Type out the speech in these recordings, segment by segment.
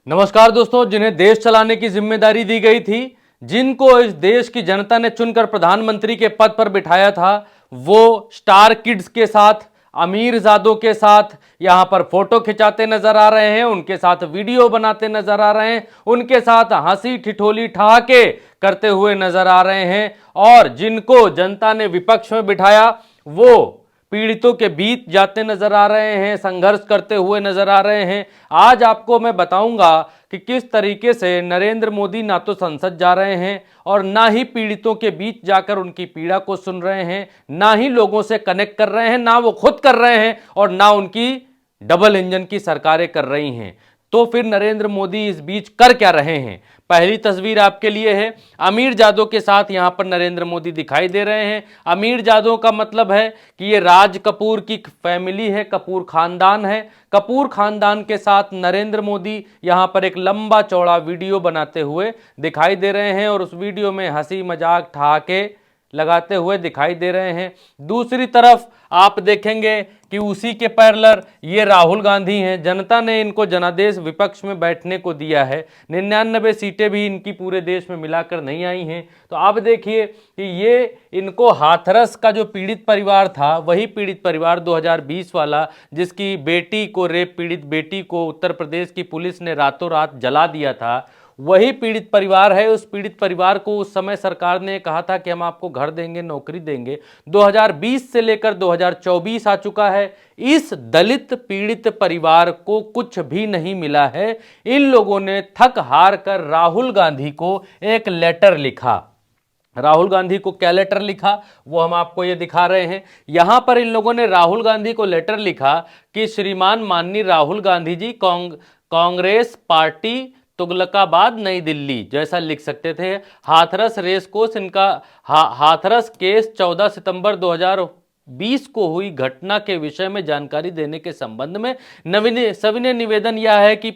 नमस्कार दोस्तों, जिन्हें देश चलाने की जिम्मेदारी दी गई थी, जिनको इस देश की जनता ने चुनकर प्रधानमंत्री के पद पर बिठाया था, वो स्टार किड्स के साथ, अमीरजादों के साथ यहां पर फोटो खिंचाते नजर आ रहे हैं, उनके साथ वीडियो बनाते नजर आ रहे हैं, उनके साथ हंसी ठिठोली ठहाके करते हुए नजर आ रहे हैं। और जिनको जनता ने विपक्ष में बिठाया वो पीड़ितों के बीच जाते नजर आ रहे हैं, संघर्ष करते हुए नजर आ रहे हैं। आज आपको मैं बताऊंगा कि किस तरीके से नरेंद्र मोदी ना तो संसद जा रहे हैं और ना ही पीड़ितों के बीच जाकर उनकी पीड़ा को सुन रहे हैं, ना ही लोगों से कनेक्ट कर रहे हैं, ना वो खुद कर रहे हैं और ना उनकी डबल इंजन की सरकारें कर रही हैं। तो फिर नरेंद्र मोदी इस बीच कर क्या रहे हैं? पहली तस्वीर आपके लिए है। अमीरजादों के साथ यहां पर नरेंद्र मोदी दिखाई दे रहे हैं। अमीरजादों का मतलब है कि ये राज कपूर की फैमिली है, कपूर खानदान है। कपूर खानदान के साथ नरेंद्र मोदी यहां पर एक लंबा चौड़ा वीडियो बनाते हुए दिखाई दे रहे हैं और उस वीडियो में हंसी मजाक ठहाके लगाते हुए दिखाई दे रहे हैं। दूसरी तरफ आप देखेंगे कि उसी के पैरेलल ये राहुल गांधी हैं। जनता ने इनको जनादेश विपक्ष में बैठने को दिया है। 99 सीटें भी इनकी पूरे देश में मिलाकर नहीं आई हैं। तो आप देखिए कि ये इनको हाथरस का जो पीड़ित परिवार था, वही पीड़ित परिवार 2020 वाला, जिसकी बेटी को, रेप पीड़ित बेटी को उत्तर प्रदेश की पुलिस ने रातों रात जला दिया था, वही पीड़ित परिवार है। उस पीड़ित परिवार को उस समय सरकार ने कहा था कि हम आपको घर देंगे, नौकरी देंगे। 2020 से लेकर 2024 आ चुका है, इस दलित पीड़ित परिवार को कुछ भी नहीं मिला है। इन लोगों ने थक हार कर राहुल गांधी को एक लेटर लिखा। राहुल गांधी को क्या लेटर लिखा वो हम आपको ये दिखा रहे हैं। यहां पर इन लोगों ने राहुल गांधी को लेटर लिखा कि श्रीमान माननीय राहुल गांधी जी, कांग्रेस पार्टी, तुगलकाबाद, नई दिल्ली, जैसा लिख सकते थे। हाथरस रेस कोर्स इनका हाथरस केस 14 सितंबर 2020 को हुई घटना के विषय में जानकारी देने के संबंध में सविनय निवेदन यह है कि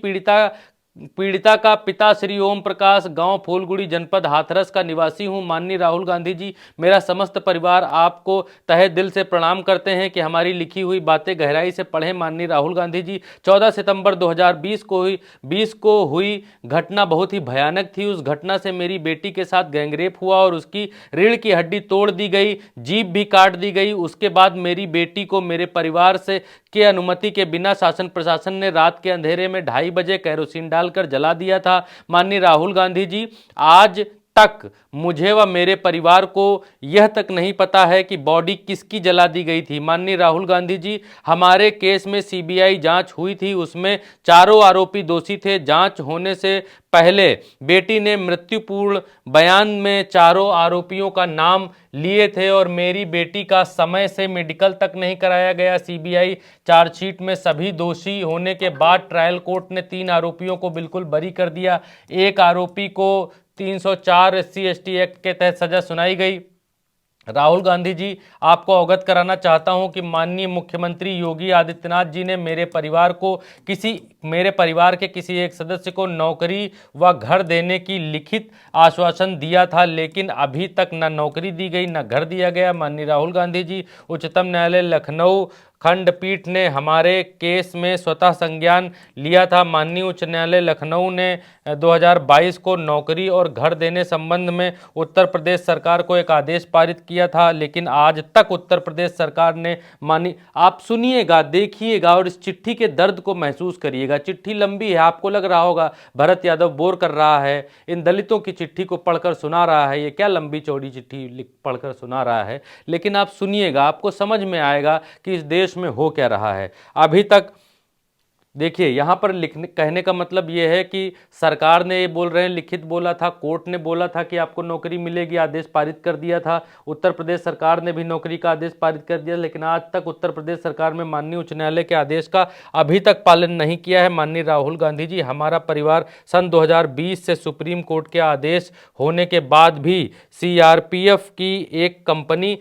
पीड़िता का पिता श्री ओम प्रकाश, गांव फूलगुड़ी, जनपद हाथरस का निवासी हूं। माननीय राहुल गांधी जी, मेरा समस्त परिवार आपको तहे दिल से प्रणाम करते हैं कि हमारी लिखी हुई बातें गहराई से पढ़ें। माननीय राहुल गांधी जी, 14 सितंबर 2020 को हुई घटना बहुत ही भयानक थी। उस घटना से मेरी बेटी के साथ गैंगरेप हुआ और उसकी रीढ़ की हड्डी तोड़ दी गई, जीभ भी काट दी गई। उसके बाद मेरी बेटी को मेरे परिवार से के अनुमति के बिना शासन प्रशासन ने रात के अंधेरे में 2:30 बजे कैरोसिन डालकर जला दिया था। माननीय राहुल गांधी जी, आज तक मुझे व मेरे परिवार को यह तक नहीं पता है कि बॉडी किसकी जला दी गई थी। माननीय राहुल गांधी जी, हमारे केस में सीबीआई जांच हुई थी, उसमें चारों आरोपी दोषी थे। जांच होने से पहले बेटी ने मृत्युपूर्ण बयान में चारों आरोपियों का नाम लिए थे और मेरी बेटी का समय से मेडिकल तक नहीं कराया गया। सीबीआई चार्जशीट में सभी दोषी होने के बाद ट्रायल कोर्ट ने 3 आरोपियों को बिल्कुल बरी कर दिया। एक आरोपी को 304 SC/ST एक्ट के तहत सजा सुनाई गई। राहुल गांधी जी, आपको अवगत कराना चाहता हूं कि माननीय मुख्यमंत्री योगी आदित्यनाथ जी ने मेरे परिवार के किसी एक सदस्य को नौकरी व घर देने की लिखित आश्वासन दिया था, लेकिन अभी तक न नौकरी दी गई, न घर दिया गया। माननीय राहुल गांधी जी, उच्चतम न्यायालय लखनऊ खंडपीठ ने हमारे केस में स्वतः संज्ञान लिया था। माननीय उच्च न्यायालय लखनऊ ने 2022 को नौकरी और घर देने संबंध में उत्तर प्रदेश सरकार को एक आदेश पारित किया था, लेकिन आज तक उत्तर प्रदेश सरकार ने आप सुनिएगा, देखिएगा और इस चिट्ठी के दर्द को महसूस करिएगा। चिट्ठी लंबी है, आपको लग रहा होगा भरत यादव बोर कर रहा है, इन दलितों की चिट्ठी को पढ़कर सुना रहा है, ये क्या लंबी चौड़ी चिट्ठी पढ़कर सुना रहा है। लेकिन आप सुनिएगा, आपको समझ में आएगा कि इस देश में हो क्या रहा है। अभी तक देखिए, यहां पर कहने का मतलब यह है कि सरकार ने ये बोल रहे हैं, लिखित बोला था, कोर्ट ने बोला था कि आपको नौकरी मिलेगी, आदेश पारित कर दिया था। उत्तर प्रदेश सरकार ने भी नौकरी का आदेश पारित कर दिया, लेकिन आज तक उत्तर प्रदेश सरकार में माननीय उच्च न्यायालय के आदेश का अभी तक पालन नहीं किया है। माननीय राहुल गांधी जी, हमारा परिवार सन 2020 से सुप्रीम कोर्ट के आदेश होने के बाद भी CRPF की एक कंपनी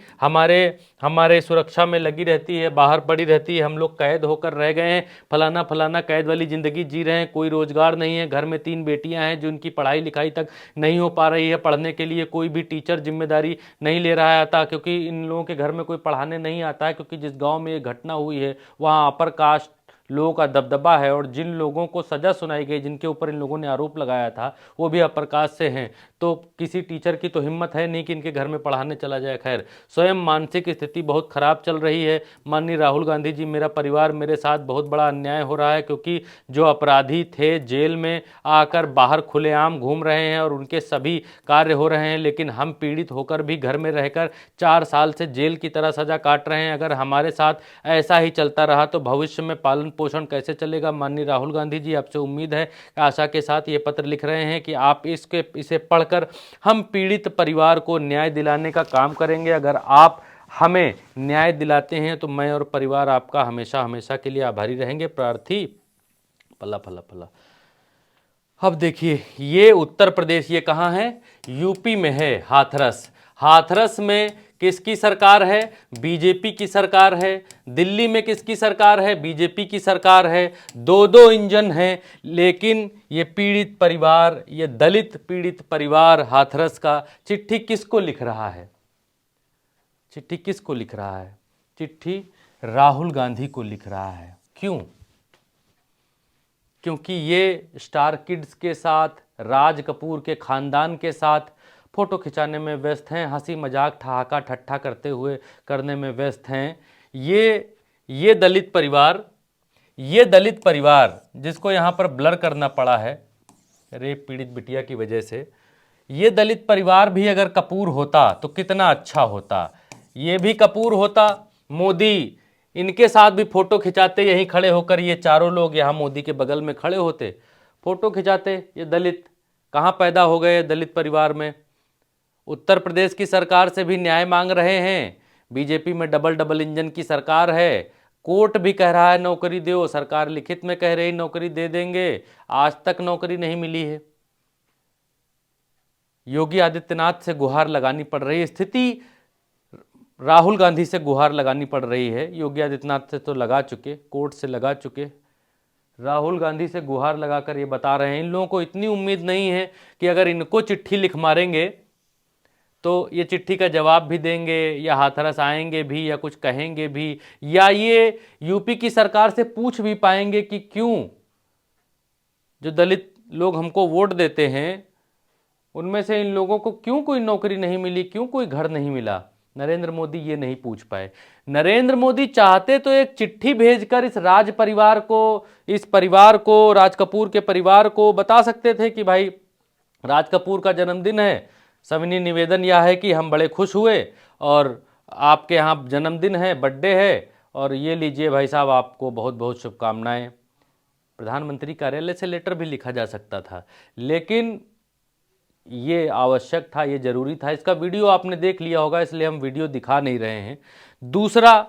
हमारे सुरक्षा में लगी रहती है, बाहर पड़ी रहती है। हम लोग कैद होकर रह गए हैं, फलाना कैद वाली ज़िंदगी जी रहे हैं, कोई रोजगार नहीं है। घर में 3 बेटियां हैं जिनकी पढ़ाई लिखाई तक नहीं हो पा रही है, पढ़ने के लिए कोई भी टीचर जिम्मेदारी नहीं ले रहा आता, क्योंकि इन लोगों के घर में कोई पढ़ाने नहीं आता है, क्योंकि जिस गांव में ये घटना हुई है वहाँ अपर कास्ट लोगों का दबदबा है और जिन लोगों को सज़ा सुनाई गई, जिनके ऊपर इन लोगों ने आरोप लगाया था, वो भी अप्रकाश से हैं। तो किसी टीचर की तो हिम्मत है नहीं कि इनके घर में पढ़ाने चला जाए। खैर, स्वयं मानसिक स्थिति बहुत खराब चल रही है। माननीय राहुल गांधी जी, मेरा परिवार मेरे साथ बहुत बड़ा अन्याय हो रहा है, क्योंकि जो अपराधी थे जेल में आकर बाहर खुलेआम घूम रहे हैं और उनके सभी कार्य हो रहे हैं, लेकिन हम पीड़ित होकर भी घर में रहकर 4 साल से जेल की तरह सजा काट रहे हैं। अगर हमारे साथ ऐसा ही चलता रहा तो भविष्य में पालन पोषण कैसे चलेगा। माननीय राहुल गांधी जी, आपसे उम्मीद है, आशा के साथ ये पत्र लिख रहे हैं कि आप इसे पढ़कर हम पीड़ित परिवार को न्याय दिलाने का काम करेंगे। अगर आप हमें न्याय दिलाते हैं तो मैं और परिवार आपका हमेशा हमेशा के लिए आभारी रहेंगे। प्रार्थी पल्ला फल्ला फल्ला। अब देखिए, ये उत्तर प्रदेश, ये कहाँ है? यूपी में है, हाथरस। हाथरस में किसकी सरकार है? बीजेपी की सरकार है। दिल्ली में किसकी सरकार है? बीजेपी की सरकार है। दो दो इंजन हैं, लेकिन ये पीड़ित परिवार, ये दलित पीड़ित परिवार हाथरस का चिट्ठी किसको लिख रहा है? चिट्ठी किसको लिख रहा है? चिट्ठी राहुल गांधी को लिख रहा है। क्यों? क्योंकि ये स्टार किड्स के साथ, राज कपूर के खानदान के साथ फोटो खिंचाने में व्यस्त हैं, हंसी मजाक ठहाका ठट्ठा करने में व्यस्त हैं। ये दलित परिवार जिसको यहाँ पर ब्लर करना पड़ा है रेप पीड़ित बिटिया की वजह से, ये दलित परिवार भी अगर कपूर होता तो कितना अच्छा होता। ये भी कपूर होता, मोदी इनके साथ भी फोटो खिंचाते, यहीं खड़े होकर ये चारों लोग यहाँ मोदी के बगल में खड़े होते, फोटो खिंचाते। ये दलित कहाँ पैदा हो गए? दलित परिवार में। उत्तर प्रदेश की सरकार से भी न्याय मांग रहे हैं। बीजेपी में डबल इंजन की सरकार है। कोर्ट भी कह रहा है नौकरी दो, सरकार लिखित में कह रही नौकरी दे देंगे, आज तक नौकरी नहीं मिली है। योगी आदित्यनाथ से गुहार लगानी पड़ रही है। स्थिति राहुल गांधी से गुहार लगानी पड़ रही है। योगी आदित्यनाथ से तो लगा चुके, कोर्ट से लगा चुके, राहुल गांधी से गुहार लगाकर ये बता रहे हैं। इन लोगों को इतनी उम्मीद नहीं है कि अगर इनको चिट्ठी लिख मारेंगे तो ये चिट्ठी का जवाब भी देंगे, या हाथरस आएंगे भी, या कुछ कहेंगे भी, या ये यूपी की सरकार से पूछ भी पाएंगे कि क्यों जो दलित लोग हमको वोट देते हैं उनमें से इन लोगों को क्यों कोई नौकरी नहीं मिली, क्यों कोई घर नहीं मिला। नरेंद्र मोदी ये नहीं पूछ पाए। नरेंद्र मोदी चाहते तो एक चिट्ठी भेजकर इस राज परिवार को, इस परिवार को, राज कपूर के परिवार को बता सकते थे कि भाई राज कपूर का जन्मदिन है, सविनय निवेदन यह है कि हम बड़े खुश हुए और आपके यहाँ जन्मदिन है, बर्थडे है, और ये लीजिए भाई साहब, आपको बहुत बहुत शुभकामनाएं। प्रधानमंत्री कार्यालय से लेटर भी लिखा जा सकता था, लेकिन ये आवश्यक था, ये जरूरी था। इसका वीडियो आपने देख लिया होगा, इसलिए हम वीडियो दिखा नहीं रहे हैं। दूसरा,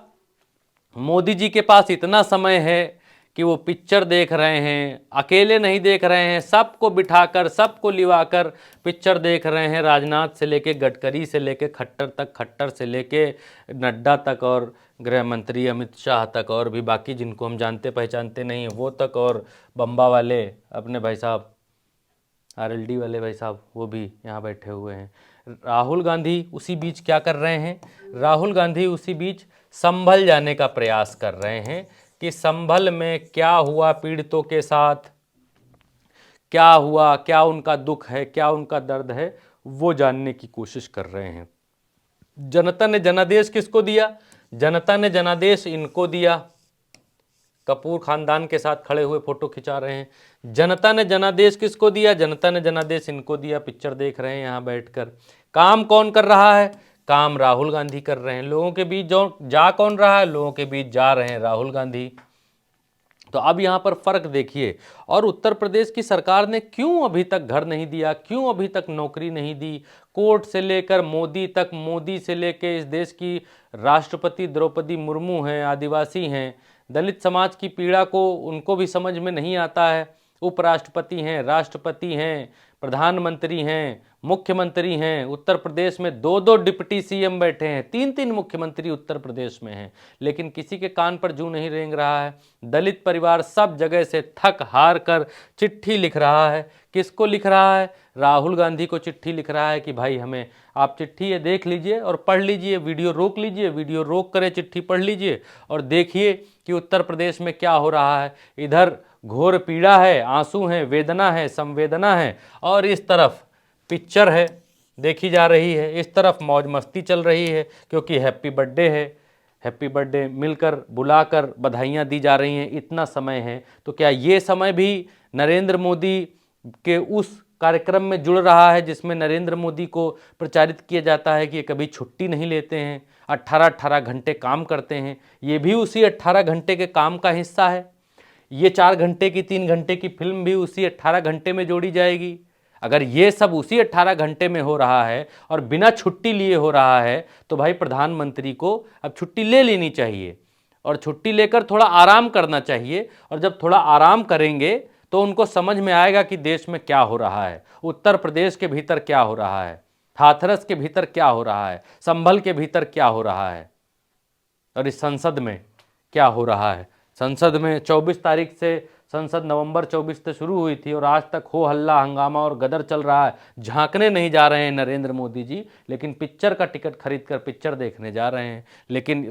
मोदी जी के पास इतना समय है कि वो पिक्चर देख रहे हैं, अकेले नहीं देख रहे हैं, सबको बिठाकर, सबको लिवाकर पिक्चर देख रहे हैं। राजनाथ से लेके गडकरी से लेके खट्टर तक, खट्टर से लेके नड्डा तक, और गृह मंत्री अमित शाह तक, और भी बाकी जिनको हम जानते पहचानते नहीं वो तक, और बम्बा वाले अपने भाई साहब, आरएलडी वाले भाई साहब, वो भी यहाँ बैठे हुए हैं। राहुल गांधी उसी बीच क्या कर रहे हैं? राहुल गांधी उसी बीच संभल जाने का प्रयास कर रहे हैं कि संभल में क्या हुआ पीड़ितों के साथ, क्या हुआ, क्या उनका दुख है, क्या उनका दर्द है, वो जानने की कोशिश कर रहे हैं। जनता ने जनादेश किसको दिया? जनता ने जनादेश इनको दिया। कपूर खानदान के साथ खड़े हुए फोटो खिंचा रहे हैं। जनता ने जनादेश किसको दिया? जनता ने जनादेश इनको दिया। पिक्चर देख रहे हैं यहाँ बैठकर। काम कौन कर रहा है? काम राहुल गांधी कर रहे हैं। लोगों के बीच जो जा कौन रहा है? लोगों के बीच जा रहे हैं राहुल गांधी। तो अब यहाँ पर फर्क देखिए। और उत्तर प्रदेश की सरकार ने क्यों अभी तक घर नहीं दिया, क्यों अभी तक नौकरी नहीं दी? कोर्ट से लेकर मोदी तक, मोदी से लेकर इस देश की राष्ट्रपति द्रौपदी मुर्मू हैं, आदिवासी हैं, दलित समाज की पीड़ा को उनको भी समझ में नहीं आता है। उपराष्ट्रपति हैं, राष्ट्रपति हैं, प्रधानमंत्री हैं, मुख्यमंत्री हैं। उत्तर प्रदेश में 2-2 डिप्टी सीएम बैठे हैं, 3-3 मुख्यमंत्री उत्तर प्रदेश में हैं, लेकिन किसी के कान पर जूं नहीं रेंग रहा है। दलित परिवार सब जगह से थक हार कर चिट्ठी लिख रहा है। किसको लिख रहा है? राहुल गांधी को चिट्ठी लिख रहा है कि भाई हमें आप चिट्ठी ये देख लीजिए और पढ़ लीजिए, वीडियो रोक लीजिए, वीडियो रोक कर चिट्ठी पढ़ लीजिए और देखिए कि उत्तर प्रदेश में क्या हो रहा है। इधर घोर पीड़ा है, आंसू हैं, वेदना है, संवेदना है, और इस तरफ पिक्चर है देखी जा रही है, इस तरफ मौज मस्ती चल रही है क्योंकि हैप्पी बर्थडे है। हैप्पी बर्थडे मिलकर बुलाकर बधाइयाँ दी जा रही हैं। इतना समय है तो क्या ये समय भी नरेंद्र मोदी के उस कार्यक्रम में जुड़ रहा है जिसमें नरेंद्र मोदी को प्रचारित किया जाता है कि ये कभी छुट्टी नहीं लेते हैं, 18-18 घंटे काम करते हैं। ये भी उसी 18 घंटे के काम का हिस्सा है। ये 4 घंटे की 3 घंटे की फिल्म भी उसी 18 घंटे में जोड़ी जाएगी। अगर ये सब उसी 18 घंटे में हो रहा है और बिना छुट्टी लिए हो रहा है तो भाई प्रधानमंत्री को अब छुट्टी ले लेनी चाहिए और छुट्टी लेकर थोड़ा आराम करना चाहिए। और जब थोड़ा आराम करेंगे तो उनको समझ में आएगा कि देश में क्या हो रहा है, उत्तर प्रदेश के भीतर क्या हो रहा है, हाथरस के भीतर क्या हो रहा है, संभल के भीतर क्या हो रहा है और इस संसद में क्या हो रहा है। संसद में 24 तारीख से संसद नवंबर 24 से शुरू हुई थी और आज तक हो हल्ला हंगामा और गदर चल रहा है। झांकने नहीं जा रहे हैं नरेंद्र मोदी जी, लेकिन पिक्चर का टिकट खरीद कर पिक्चर देखने जा रहे हैं। लेकिन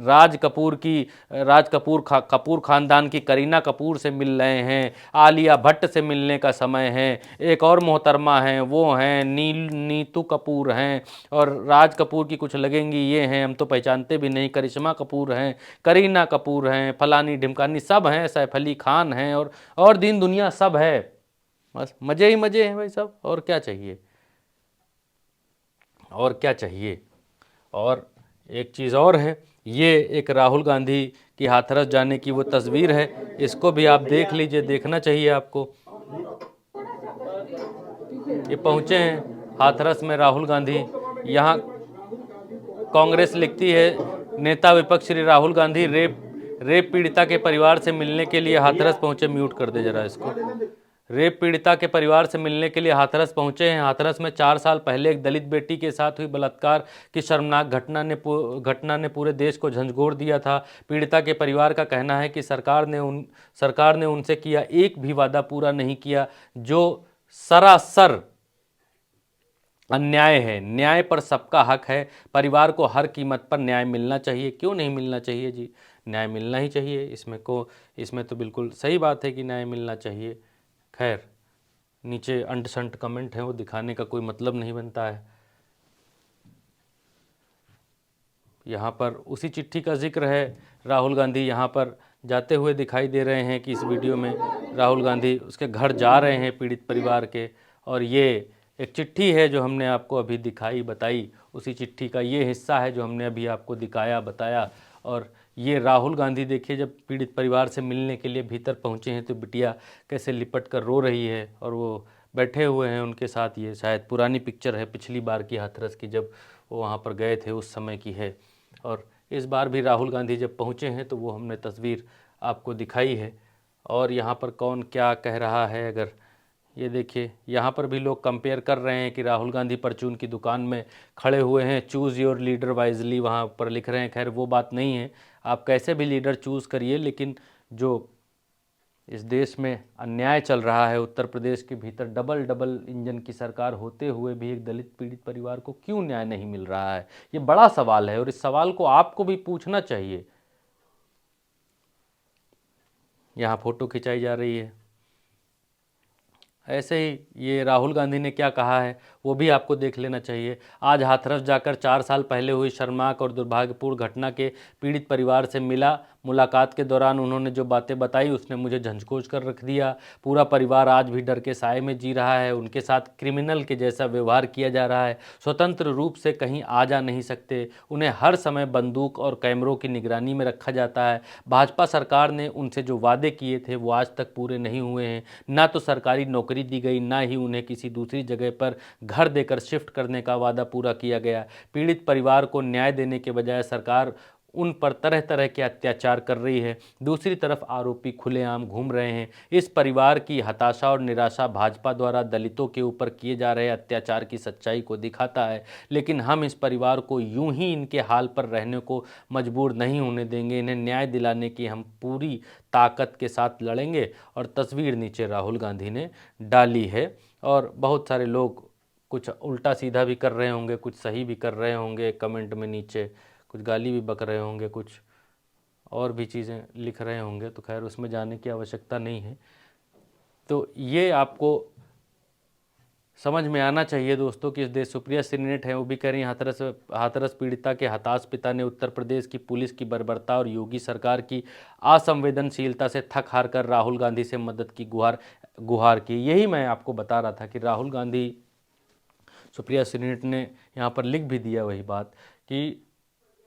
कपूर खानदान की करीना कपूर से मिल रहे हैं, आलिया भट्ट से मिलने का समय है। एक और मोहतरमा हैं, वो हैं नीतू कपूर हैं, और राज कपूर की कुछ लगेंगी, ये हैं, हम तो पहचानते भी नहीं। करिश्मा कपूर हैं, करीना कपूर हैं, फलानी ढिमकानी सब हैं, सैफ अली खान हैं, और दीन दुनिया सब है। बस मजे ही मजे हैं भाई सब, और क्या चाहिए, और क्या चाहिए। और एक चीज़ और है, ये एक राहुल गांधी की हाथरस जाने की वो तस्वीर है, इसको भी आप देख लीजिए, देखना चाहिए आपको। ये पहुंचे हैं हाथरस में राहुल गांधी। यहाँ कांग्रेस लिखती है, नेता विपक्ष श्री राहुल गांधी रेप पीड़िता के परिवार से मिलने के लिए हाथरस पहुंचे। म्यूट कर दे जरा इसको। रेप पीड़िता के परिवार से मिलने के लिए हाथरस पहुंचे हैं। हाथरस में 4 साल पहले एक दलित बेटी के साथ हुई बलात्कार की शर्मनाक घटना ने पूरे देश को झंझोर दिया था। पीड़िता के परिवार का कहना है कि सरकार ने उनसे किया एक भी वादा पूरा नहीं किया, जो सरासर अन्याय है। न्याय पर सबका हक है, परिवार को हर कीमत पर न्याय मिलना चाहिए। क्यों नहीं मिलना चाहिए जी, न्याय मिलना ही चाहिए। इसमें तो बिल्कुल सही बात है कि न्याय मिलना चाहिए। खैर, नीचे अंट संट कमेंट है, वो दिखाने का कोई मतलब नहीं बनता है। यहाँ पर उसी चिट्ठी का जिक्र है। राहुल गांधी यहाँ पर जाते हुए दिखाई दे रहे हैं कि इस वीडियो में राहुल गांधी उसके घर जा रहे हैं पीड़ित परिवार के, और ये एक चिट्ठी है जो हमने आपको अभी दिखाई बताई, उसी चिट्ठी का ये हिस्सा है जो हमने अभी आपको दिखाया बताया। और ये राहुल गांधी देखिए, जब पीड़ित परिवार से मिलने के लिए भीतर पहुंचे हैं तो बिटिया कैसे लिपट कर रो रही है और वो बैठे हुए हैं उनके साथ। ये शायद पुरानी पिक्चर है, पिछली बार की हाथरस की, जब वो वहाँ पर गए थे उस समय की है। और इस बार भी राहुल गांधी जब पहुँचे हैं तो वो हमने तस्वीर आपको दिखाई है। और यहाँ पर कौन क्या कह रहा है, अगर ये देखिए, यहाँ पर भी लोग कंपेयर कर रहे हैं कि राहुल गांधी परचून की दुकान में खड़े हुए हैं, चूज़ योर लीडर वाइजली वहाँ पर लिख रहे हैं। खैर वो बात नहीं है, आप कैसे भी लीडर चूज़ करिए, लेकिन जो इस देश में अन्याय चल रहा है, उत्तर प्रदेश के भीतर डबल इंजन की सरकार होते हुए भी एक दलित पीड़ित परिवार को क्यों न्याय नहीं मिल रहा है, ये बड़ा सवाल है और इस सवाल को आपको भी पूछना चाहिए। यहाँ फोटो खिंचाई जा रही है। ऐसे ही ये राहुल गांधी ने क्या कहा है वो भी आपको देख लेना चाहिए। आज हाथरस जाकर 4 साल पहले हुई शर्मनाक और दुर्भाग्यपूर्ण घटना के पीड़ित परिवार से मिला। मुलाकात के दौरान उन्होंने जो बातें बताई उसने मुझे झंझोर कर रख दिया। पूरा परिवार आज भी डर के साए में जी रहा है, उनके साथ क्रिमिनल के जैसा व्यवहार किया जा रहा है, स्वतंत्र रूप से कहीं आ जा नहीं सकते, उन्हें हर समय बंदूक और कैमरों की निगरानी में रखा जाता है। भाजपा सरकार ने उनसे जो वादे किए थे वो आज तक पूरे नहीं हुए हैं। ना तो सरकारी नौकरी दी गई, ना ही उन्हें किसी दूसरी जगह पर घर देकर शिफ्ट करने का वादा पूरा किया गया। पीड़ित परिवार को न्याय देने के बजाय सरकार उन पर तरह तरह के अत्याचार कर रही है। दूसरी तरफ आरोपी खुलेआम घूम रहे हैं। इस परिवार की हताशा और निराशा भाजपा द्वारा दलितों के ऊपर किए जा रहे अत्याचार की सच्चाई को दिखाता है। लेकिन हम इस परिवार को यूं ही इनके हाल पर रहने को मजबूर नहीं होने देंगे। इन्हें न्याय दिलाने की हम पूरी ताकत के साथ लड़ेंगे। और तस्वीर नीचे राहुल गांधी ने डाली है और बहुत सारे लोग कुछ उल्टा सीधा भी कर रहे होंगे, कुछ सही भी कर रहे होंगे, कमेंट में नीचे कुछ गाली भी बक रहे होंगे, कुछ और भी चीज़ें लिख रहे होंगे। तो खैर उसमें जाने की आवश्यकता नहीं है। तो ये आपको समझ में आना चाहिए दोस्तों कि इस देश सुप्रिया श्रीनेट है वो भी कह रही हैं हाथरस पीड़िता के हताश पिता ने उत्तर प्रदेश की पुलिस की बर्बरता और योगी सरकार की असंवेदनशीलता से थक हार कर राहुल गांधी से मदद की गुहार की। यही मैं आपको बता रहा था कि राहुल गांधी, सुप्रिया श्रीनेट ने यहाँ पर लिख भी दिया वही बात कि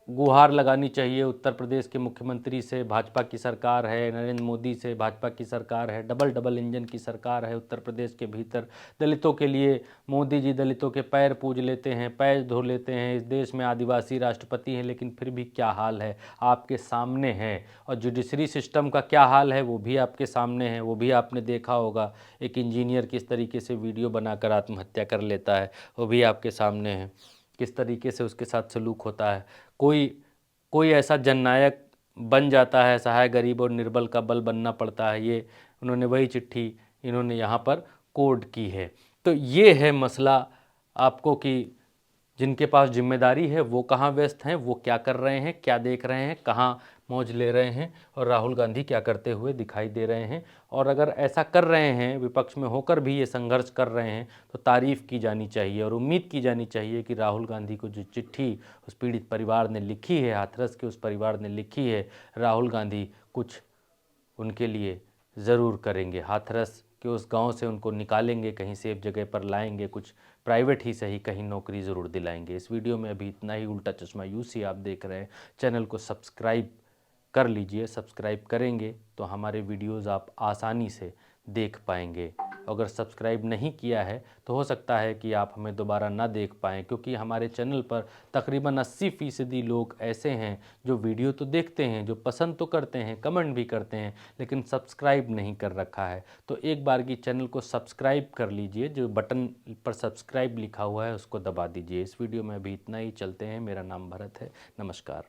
गुहार लगानी चाहिए उत्तर प्रदेश के मुख्यमंत्री से। भाजपा की सरकार है, नरेंद्र मोदी से भाजपा की सरकार है, डबल इंजन की सरकार है उत्तर प्रदेश के भीतर। दलितों के लिए मोदी जी दलितों के पैर पूज लेते हैं, पैर धो लेते हैं। इस देश में आदिवासी राष्ट्रपति हैं, लेकिन फिर भी क्या हाल है आपके सामने है। और जुडिशरी सिस्टम का क्या हाल है वो भी आपके सामने है, वो भी आपने देखा होगा। एक इंजीनियर किस तरीके से वीडियो बनाकर आत्महत्या कर लेता है, वो भी आपके सामने है। किस तरीके से उसके साथ सलूक होता है। कोई ऐसा जननायक बन जाता है, सहाय गरीब और निर्बल का बल बनना पड़ता है। ये उन्होंने वही चिट्ठी इन्होंने यहाँ पर कोड की है। तो ये है मसला आपको कि जिनके पास जिम्मेदारी है वो कहाँ व्यस्त हैं, वो क्या कर रहे हैं, क्या देख रहे हैं, कहाँ मौज ले रहे हैं, और राहुल गांधी क्या करते हुए दिखाई दे रहे हैं। और अगर ऐसा कर रहे हैं, विपक्ष में होकर भी ये संघर्ष कर रहे हैं, तो तारीफ़ की जानी चाहिए और उम्मीद की जानी चाहिए कि राहुल गांधी को जो चिट्ठी उस पीड़ित परिवार ने लिखी है, हाथरस के उस परिवार ने लिखी है, राहुल गांधी कुछ उनके लिए ज़रूर करेंगे। हाथरस के उस गांव से उनको निकालेंगे, कहीं सेफ जगह पर लाएंगे, कुछ प्राइवेट ही सही कहीं नौकरी ज़रूर दिलाएंगे। इस वीडियो में अभी इतना ही। उल्टा चश्मा यूसी आप देख रहे हैं। चैनल को सब्सक्राइब कर लीजिए। सब्सक्राइब करेंगे तो हमारे वीडियोज़ आप आसानी से देख पाएंगे। अगर सब्सक्राइब नहीं किया है तो हो सकता है कि आप हमें दोबारा ना देख पाएँ, क्योंकि हमारे चैनल पर तकरीबन 80% लोग ऐसे हैं जो वीडियो तो देखते हैं, जो पसंद तो करते हैं, कमेंट भी करते हैं, लेकिन सब्सक्राइब नहीं कर रखा है। तो एक बार की चैनल को सब्सक्राइब कर लीजिए, जो बटन पर सब्सक्राइब लिखा हुआ है उसको दबा दीजिए। इस वीडियो में अभी इतना ही। चलते हैं। मेरा नाम भरत है। नमस्कार।